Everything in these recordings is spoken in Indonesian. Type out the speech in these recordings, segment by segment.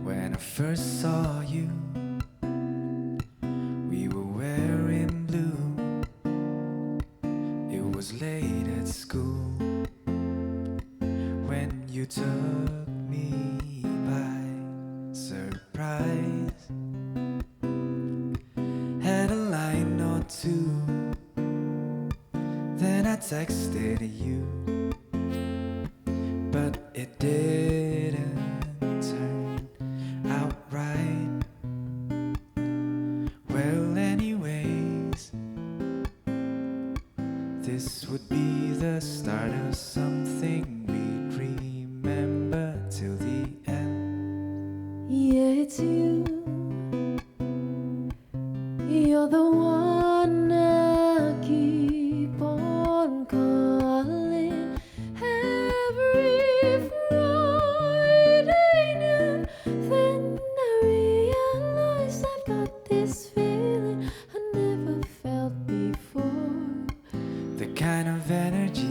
When I first saw you, we were wearing blue. It was late at school when you took me by surprise. Had a line or two, then I texted you, but it didn't turn out right. Well, anyways, this would be the start of something we'd remember till the end. Yeah, it's you. You're the one I keep on calling every Friday noon. Then I realize I've got this feeling I never felt before. The kind of energy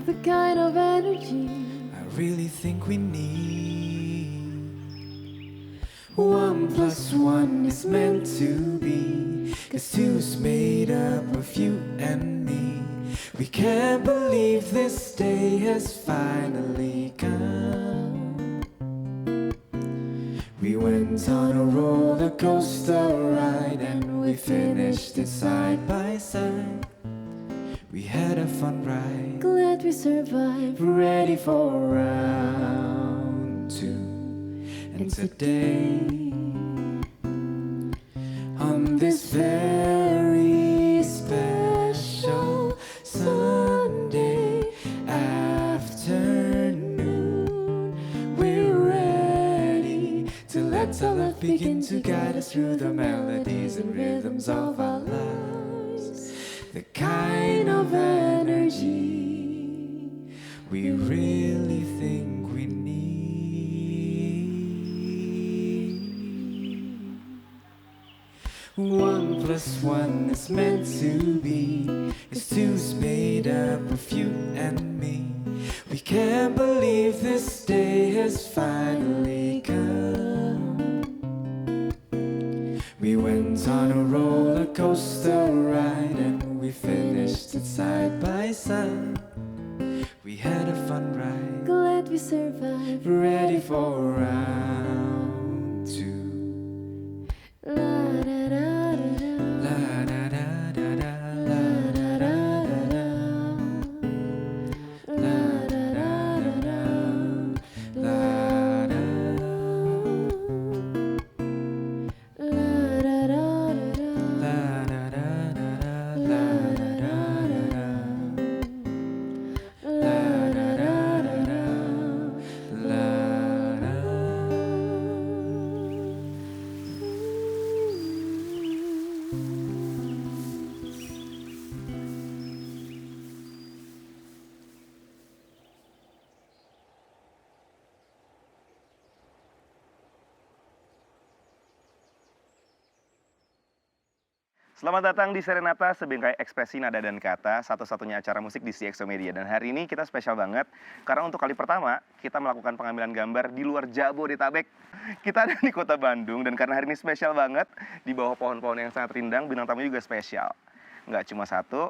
The kind of energy I really think we need. 1 + 1 is meant to be, 'cause two's made up of you and me. We can't believe this day has finally come. We went on a roller coaster ride and we finished it side by side. We had a fun ride, glad we survived. ready for round 2. And today, on this very special Sunday afternoon, we're ready to let our love begin to guide us through the melodies and rhythms of our lives. The kind of energy we really think we need. 1 + 1 is meant to be, 'cause two's made up of you and me. We can't believe this day has finally come. We went on a roller coaster ride and we finished it side by side. We had a fun ride, Glad we survived. ready for round 2. La da da da da. La da da da da, la da da da da. La da da da da, la da. La da da da da. La da da da da, la da da da da. La da da da da, la da. Selamat datang di Serenata, sebingkai ekspresi nada dan kata, satu-satunya acara musik di CXO Media. Dan hari ini kita spesial banget, karena untuk kali pertama kita melakukan pengambilan gambar di luar Jabodetabek. Kita ada di kota Bandung, dan karena hari ini spesial banget, di bawah pohon-pohon yang sangat rindang, bintang tamu juga spesial. Nggak cuma satu,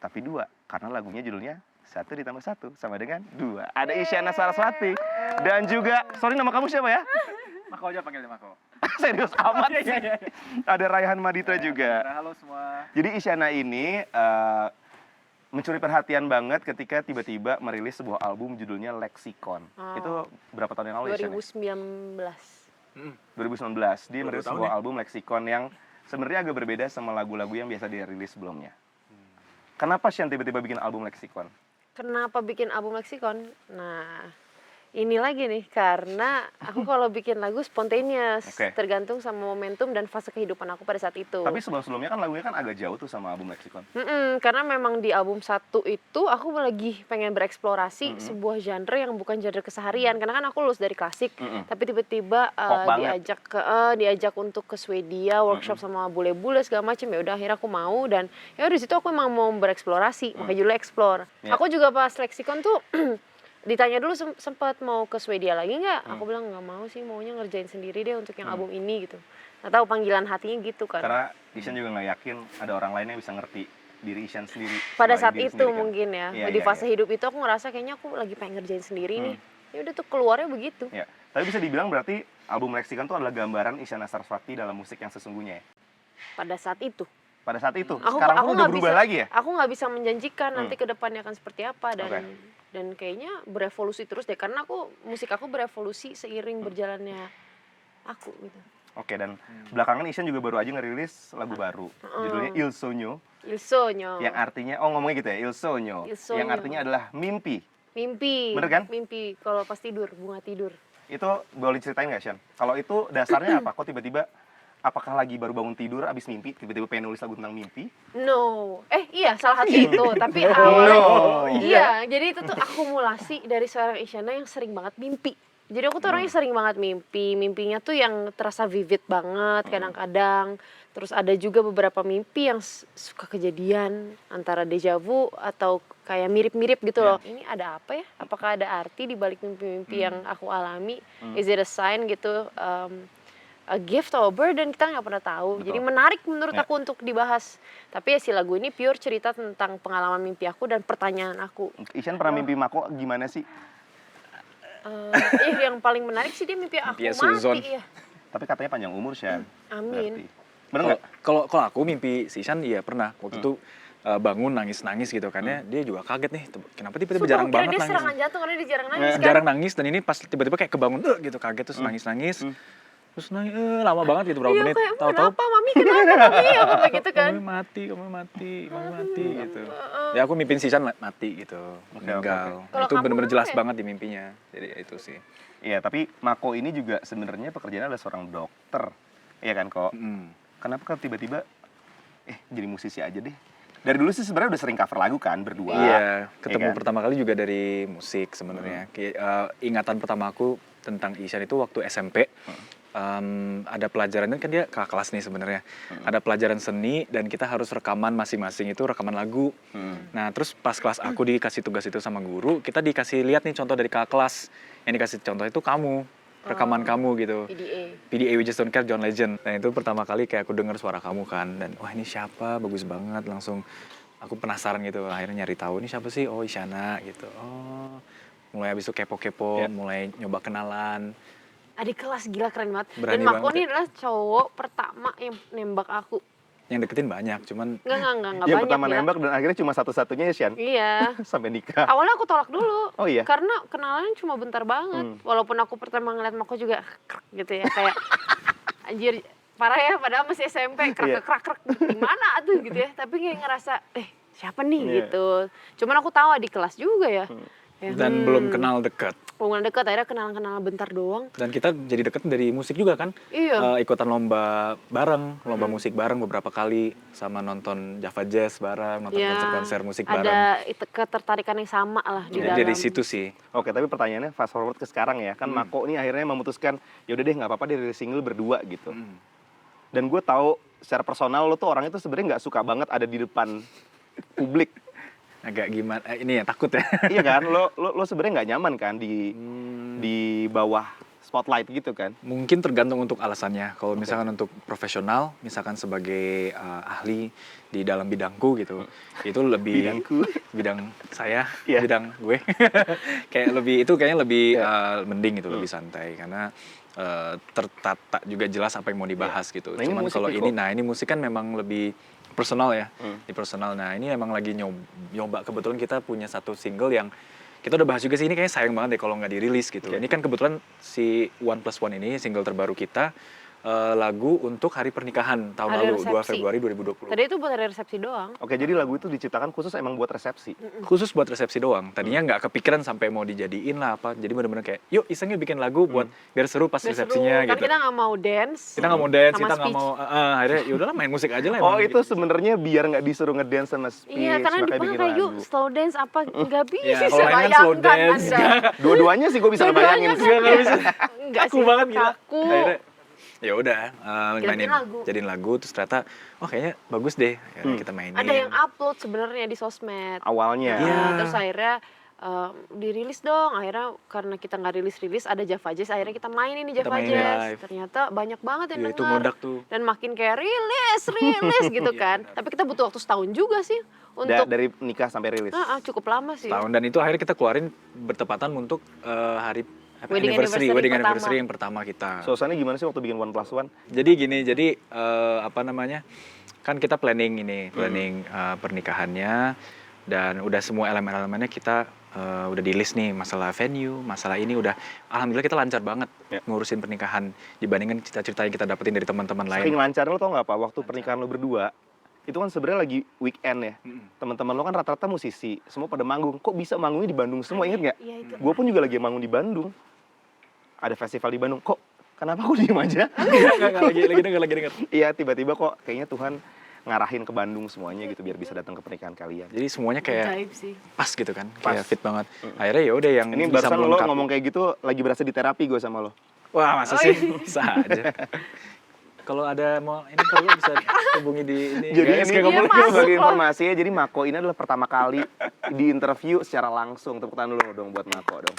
tapi dua, karena lagunya judulnya 1 ditambah 1 sama dengan 2. Ada Isyana Saraswati, dan juga, sorry nama kamu siapa ya? Mako aja panggilnya Mako. Serius amat. Iya. Ada Raihan Maditra juga. Halo semua. Jadi Isyana ini mencuri perhatian banget ketika tiba-tiba merilis sebuah album judulnya Lexicon. Itu berapa tahun yang lalu Isyana? 2019. 2019. Dia merilis sebuah album Lexicon yang sebenarnya agak berbeda sama lagu-lagu yang biasa dia rilis sebelumnya. Kenapa Syan tiba-tiba bikin album Lexicon? Kenapa bikin album Lexicon? Nah, ini lagi nih, karena aku kalau bikin lagu spontaneous, Oke. tergantung sama momentum dan fase kehidupan aku pada saat itu. Tapi sebelum-sebelumnya kan lagunya kan agak jauh tuh sama album Lexicon. Karena memang di album 1 itu aku lagi pengen bereksplorasi sebuah genre yang bukan genre keseharian. Karena kan aku lulus dari klasik, tapi tiba-tiba Pop banget. diajak untuk ke Swedia, workshop sama bule-bule segala macam. Ya udah akhirnya aku mau, dan ya di situ aku emang mau bereksplorasi, makanya judulnya Explore. Ya. Aku juga pas Lexicon tuh ditanya dulu sempat mau ke Swedia lagi nggak? Aku bilang nggak mau sih, maunya ngerjain sendiri deh untuk yang album ini gitu. Nggak tahu panggilan hatinya gitu kan. Karena Ishan juga nggak yakin ada orang lain yang bisa ngerti diri Ishan sendiri. Pada selain saat diri itu sendiri kan. mungkin ya, Iya, di iya, fase iya. hidup itu aku ngerasa kayaknya aku lagi pengen ngerjain sendiri nih. Ya udah tuh keluarnya begitu. Ya. Tapi bisa dibilang berarti album Lexicon tuh adalah gambaran Isyana Sarasvati dalam musik yang sesungguhnya ya. Pada saat itu. Pada saat itu. Aku Sekarang pun udah nggak berubah bisa, lagi ya. Aku nggak bisa menjanjikan nanti ke depannya akan seperti apa, dan Oke. dan kayaknya berevolusi terus deh, karena musik aku berevolusi seiring berjalannya aku gitu. Oke, dan belakangan Ishan juga baru aja ngerilis lagu baru. Judulnya Il Sogno, Il sogno. yang artinya, ngomongnya gitu ya, Il Sogno. Il sogno. Yang artinya adalah mimpi. Mimpi. Bener kan? Mimpi kalau pas tidur, bunga tidur. Itu boleh ceritain nggak, Shan? Kalau itu dasarnya apa? Kok tiba-tiba, apakah lagi baru bangun tidur abis mimpi, tiba-tiba pengen nulis lagu tentang mimpi? No. Iya, salah satu itu, tapi awalnya Oh, iya, jadi itu tuh akumulasi dari seorang Isyana yang sering banget mimpi. Jadi aku tuh orangnya sering banget mimpi. Mimpinya tuh yang terasa vivid banget kadang-kadang. Terus ada juga beberapa mimpi yang suka kejadian, antara deja vu atau kayak mirip-mirip gitu loh. Ini ada apa ya? Apakah ada arti di balik mimpi-mimpi yang aku alami? Is it a sign gitu? A gift or a burden, kita nggak pernah tahu. Betul. Jadi menarik menurut Ya. aku untuk dibahas. Tapi ya si lagu ini pure cerita tentang pengalaman mimpi aku dan pertanyaan aku. Ishan pernah mimpi Mako gimana sih? Yang paling menarik sih dia mimpi aku Mimpinya Suzon. mati ya. Tapi katanya panjang umur, Shan. Amin. Berarti. Bener nggak? Kalau aku mimpi si Ishan iya pernah. Waktu itu bangun nangis-nangis gitu kan ya. Dia juga kaget nih. Kenapa tiba-tiba Sumpah, jarang aku kira banget dia nangis. serangan jantung karena dia jarang nangis kan. Jarang nangis, dan ini pas tiba-tiba kayak kebangun gitu, kaget terus nangis-nangis. Terus nangis lama banget gitu, berapa Iya, menit. kayak Tahu-tahu kenapa mami, kenapa mami, aku kayak gitu kan. kamu mati gitu. Ya aku mimpin si Ishan mati gitu, meninggal. Kalau Itu kamu benar-benar apa jelas ya? banget di mimpinya. Jadi itu sih. Iya, tapi Mako ini juga sebenarnya pekerjaannya adalah seorang dokter. Iya kan, kok? Kenapa kan tiba-tiba jadi musisi aja deh? Dari dulu sih sebenarnya udah sering cover lagu kan, berdua. Iya, ketemu kan? pertama kali juga dari musik sebenarnya. Ingatan pertama aku tentang Ishan itu waktu SMP. Ada pelajarannya kan dia kakak kelas nih sebenarnya. Ada pelajaran seni dan kita harus rekaman masing-masing itu rekaman lagu. Nah, terus pas kelas aku dikasih tugas itu sama guru, kita dikasih lihat nih contoh dari kakak kelas. Yang dikasih contoh itu kamu, rekaman kamu gitu. PDA We Just Don't Care John Legend. Nah itu pertama kali kayak aku dengar suara kamu kan, dan wah ini siapa, bagus banget, langsung aku penasaran gitu, akhirnya nyari tahu ini siapa sih, oh Isyana gitu. Oh, mulai habis itu kepo-kepo, mulai nyoba kenalan. Adik kelas gila keren banget. Berani Dan Mako banget ini ya. adalah cowok pertama yang nembak aku. Yang deketin banyak, cuman Enggak Yang banyak. pertama gila. nembak dan akhirnya cuma satu-satunya ya, Shan. Iya. Sampai nikah. Awalnya aku tolak dulu. Oh iya? Karena kenalannya cuma bentar banget. Walaupun aku pertama ngeliat Mako juga krek gitu ya, kayak anjir parah ya, padahal masih SMP, krek gimana tuh gitu ya. Tapi kayak ngerasa siapa nih Iya. gitu. Cuman aku tahu adik kelas juga ya. dan belum kenal deket. Belum kenal dekat, akhirnya kenalan bentar doang. Dan kita jadi deket dari musik juga kan. Iya. Ikutan lomba bareng, lomba musik bareng beberapa kali, sama nonton Java Jazz bareng, nonton Iya, konser-konser musik bareng. ada ketertarikan yang sama lah di dalam. Jadi dari situ sih. Oke, tapi pertanyaannya fast forward ke sekarang ya. Kan Mako ini akhirnya memutuskan, yaudah deh nggak apa-apa dia rilis single berdua gitu. Dan gue tahu secara personal lo tuh orangnya tuh sebenarnya nggak suka banget ada di depan publik. Agak gimana, ini ya takut ya. Iya kan, lo sebenarnya nggak nyaman kan di bawah spotlight gitu kan. Mungkin tergantung untuk alasannya. Kalau misalkan untuk profesional, misalkan sebagai ahli di dalam bidangku gitu, itu lebih Bidangku. bidang saya, Iya. bidang gue. Kayaknya lebih mending gitu, lebih santai karena tertata juga jelas apa yang mau dibahas gitu. Nah, ini Cuman musik kalau nih, ini, kok. nah ini musik kan memang lebih personal ya, di personal. Nah ini emang lagi nyoba, kebetulan kita punya satu single yang kita udah bahas juga sih, ini kayaknya sayang banget deh kalau nggak dirilis gitu. Ini kan kebetulan si One Plus One ini single terbaru kita lagu untuk hari pernikahan tahun Hari lalu, 2 resepsi. Februari 2020. Tadi itu buat hari resepsi doang. Oke, jadi lagu itu diciptakan khusus emang buat resepsi. Khusus buat resepsi doang. Tadinya nggak kepikiran sampai mau dijadiin lah apa. Jadi bener-bener kayak, yuk isengnya bikin lagu buat biar seru pas Biar seru, resepsinya kan gitu. kita nggak mau dance. Kita nggak mau dance, sama kita nggak speech. mau, akhirnya yaudahlah main musik aja lah. Oh, emang itu sebenarnya biar nggak disuruh ngedance sama speech, Iya, karena makanya dipanggil bikin kayak yuk lagu. slow dance apa nggak bisa Ya, kalau lain kan slow bayangkan dance. Anda. Dua-duanya sih gue bisa bayangin. Nggak bisa. Enggak Kaku banget gila. Kaku. Akhirnya, ya udah Kita mainin bikin lagu. jadiin lagu terus ternyata kayaknya bagus deh. Akhirnya kita mainin. Ada yang upload sebenarnya di sosmed. Awalnya. Iya. Nah, terus akhirnya dirilis dong. Akhirnya karena kita nggak rilis ada Java Jazz, akhirnya kita mainin di Kita Java mainin Jazz. live. Ternyata banyak banget yang Ya, itu denger. meledak tuh. Dan makin kayak rilis gitu kan. Tapi kita butuh waktu setahun juga sih untuk Dari nikah sampai rilis. cukup lama sih. Tahun dan itu akhirnya kita keluarin bertepatan untuk hari Wedding wedding anniversary anniversary yang pertama kita. Suasananya gimana sih waktu bikin One Plus One? Jadi gini, kan kita planning pernikahannya dan udah semua elemen-elemennya kita udah di list nih, masalah venue, masalah ini udah alhamdulillah kita lancar banget ngurusin pernikahan dibandingkan cerita-cerita yang kita dapetin dari teman-teman Saking lain. lancar lo tau nggak pak? Waktu pernikahan lo berdua, itu kan sebenarnya lagi weekend ya. Teman-teman lo kan rata-rata musisi, semua pada manggung. Kok bisa manggungnya di Bandung semua, inget nggak? Iya itu. Gue pun juga lagi manggung di Bandung. Ada festival di Bandung. Kok kenapa aku diem aja? Nggak lagi denger. Iya, tiba-tiba kok kayaknya Tuhan ngarahin ke Bandung semuanya gitu biar bisa datang ke pernikahan kalian. Jadi semuanya kayak Ajaib sih. pas gitu kan, Pas. kayak fit banget. Akhirnya ya udah yang Ini bisa barusan lo melengkapi. ngomong kayak gitu lagi berasa di terapi gue sama lo. Wah, masa sih? Bisa aja. Kalau ada mau ini perlu bisa hubungi di ini. Jadi Guys, ini kayak ngomong masuk sebagai loh. informasi ya, jadi Mako ini adalah pertama kali di interview secara langsung. Tepuk tangan dulu dong buat Mako dong.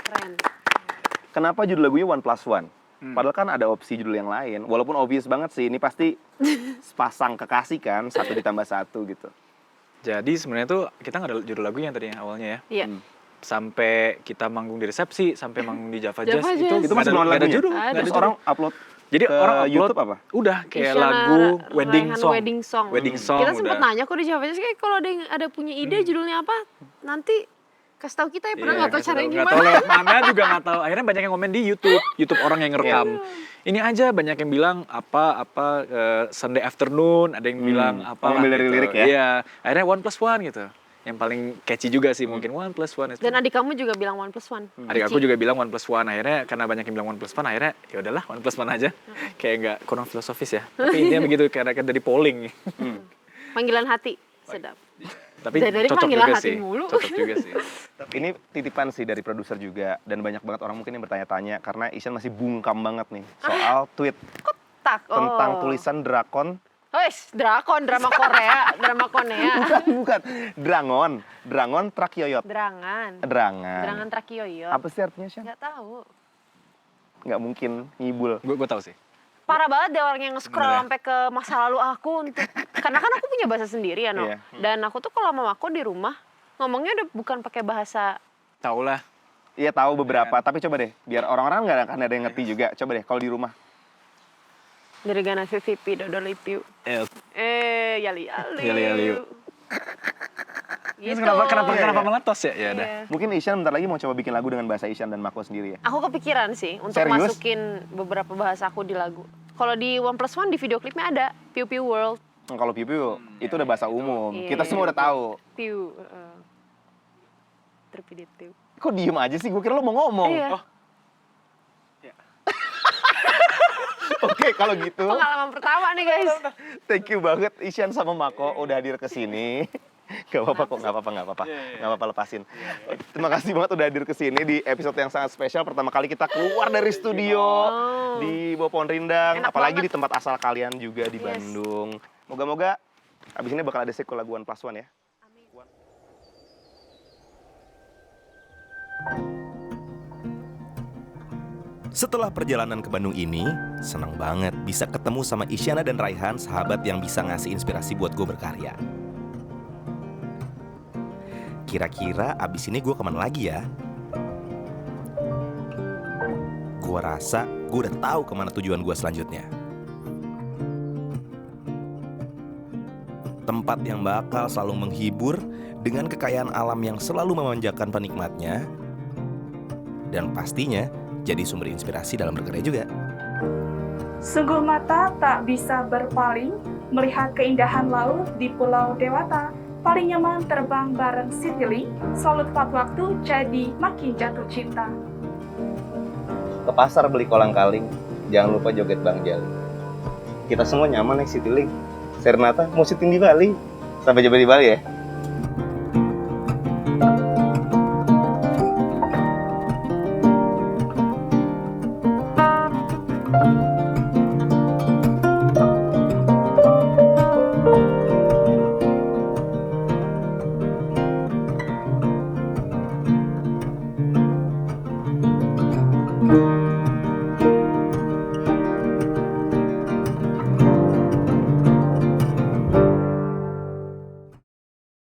Keren. Kenapa judul lagunya One Plus One? Padahal kan ada opsi judul yang lain. Walaupun obvious banget sih, ini pasti sepasang kekasih kan, 1 ditambah 1 gitu. Jadi sebenarnya tuh kita nggak ada judul lagunya tadinya awalnya ya. Iya. Sampai kita manggung di resepsi, sampai manggung di Java Jazz Java itu Jazz. Itu masih belum nggak ada lagunya? judul. Ada. nggak ada Terus judul. orang upload Jadi ke orang upload YouTube apa? udah kayak Isyana lagu wedding Raihan song. Wedding song. Wedding song Kita sempat udah. nanya kok di Java Jazz kayak kalau ada punya ide judulnya apa, nanti kasih tahu kita ya. Pernah nggak tahu caranya Nggak tahu gimana. lewat mana juga nggak tahu. Akhirnya banyak yang komen di YouTube orang yang ngerekam. Ini aja banyak yang bilang Sunday afternoon, ada yang bilang apa. Ngambil dari lirik ya? Iya, akhirnya 1+1 gitu. Yang paling catchy juga sih mungkin 1+1. Dan adik kamu juga bilang 1+1. Adik aku juga bilang 1+1. Akhirnya karena banyak yang bilang 1+1, akhirnya ya udahlah 1+1 aja. Kayak nggak kurang filosofis ya. Tapi intinya begitu karena kan dari polling. Panggilan hati. Sedap. Tapi Dari cocok panggilan juga hati sih. mulu. Cocok juga sih. Ini titipan sih dari produser juga. Dan banyak banget orang mungkin yang bertanya-tanya. Karena Isyan masih bungkam banget nih. Soal tweet tentang tulisan drakon. Wes, drakon, drama Korea, drama Korea. Bukan. Drangon Trakyoyot. Drangan. Drangan. Trakioyot. Apa sih artinya, Syan? Nggak tahu. Nggak mungkin ngibul. Gue tahu sih. Parah banget deh orang yang nge-scroll Bener ya? sampai ke masa lalu aku untuk karena kan aku punya bahasa sendiri ya, No. Iya. Dan aku tuh kalau sama aku di rumah ngomongnya udah bukan pakai bahasa. Tahu lah. Iya tahu beberapa, tapi coba deh, biar orang-orang nggak akan ada yang ngerti juga. Coba deh, kalau di rumah. Dari Gana Vivi Dodol Ipiu. Yali Yali. Yali Yali. Gitu. Kenapa meletos ya? Ya udah. Iya. Mungkin Isyan bentar lagi mau coba bikin lagu dengan bahasa Isyan dan Mako sendiri ya. Aku kepikiran sih untuk Serius? masukin beberapa bahasa aku di lagu. Kalau di 1+1 di video klipnya ada Piu Piu World. Kalau Piu Piu, itu udah bahasa umum. Iya. Kita semua udah tahu. Piu. Terpidit Piu. Kok diem aja sih? Gue kira lo mau ngomong. Iya. Oh. Oke, kalau gitu. Pengalaman pertama nih guys. Thank you banget Isyan sama Mako udah hadir ke sini. Gak apa-apa kok, gak apa-apa. Gak apa-apa lepasin. Terima kasih banget udah hadir ke sini di episode yang sangat spesial. Pertama kali kita keluar dari studio di bawah pohon rindang. Enak Apalagi banget. di tempat asal kalian juga di Yes. Bandung. Moga-moga abis ini bakal ada sequel lagu 1+1 ya. Setelah perjalanan ke Bandung ini, senang banget bisa ketemu sama Isyana dan Raihan, sahabat yang bisa ngasih inspirasi buat gue berkarya. Kira-kira abis ini gue kemana lagi ya? Gue rasa gue udah tahu kemana tujuan gue selanjutnya. Tempat yang bakal selalu menghibur dengan kekayaan alam yang selalu memanjakan penikmatnya. Dan pastinya jadi sumber inspirasi dalam berkarya juga. Sungguh mata tak bisa berpaling, melihat keindahan laut di Pulau Dewata. Paling nyaman terbang bareng Citylink, selalu tepat waktu jadi makin jatuh cinta. Ke pasar beli kolang-kaling, jangan lupa joget Bang Jali. Kita semua nyaman naik Citylink. Serenata mau syuting di Bali. Sampai jumpa di Bali ya.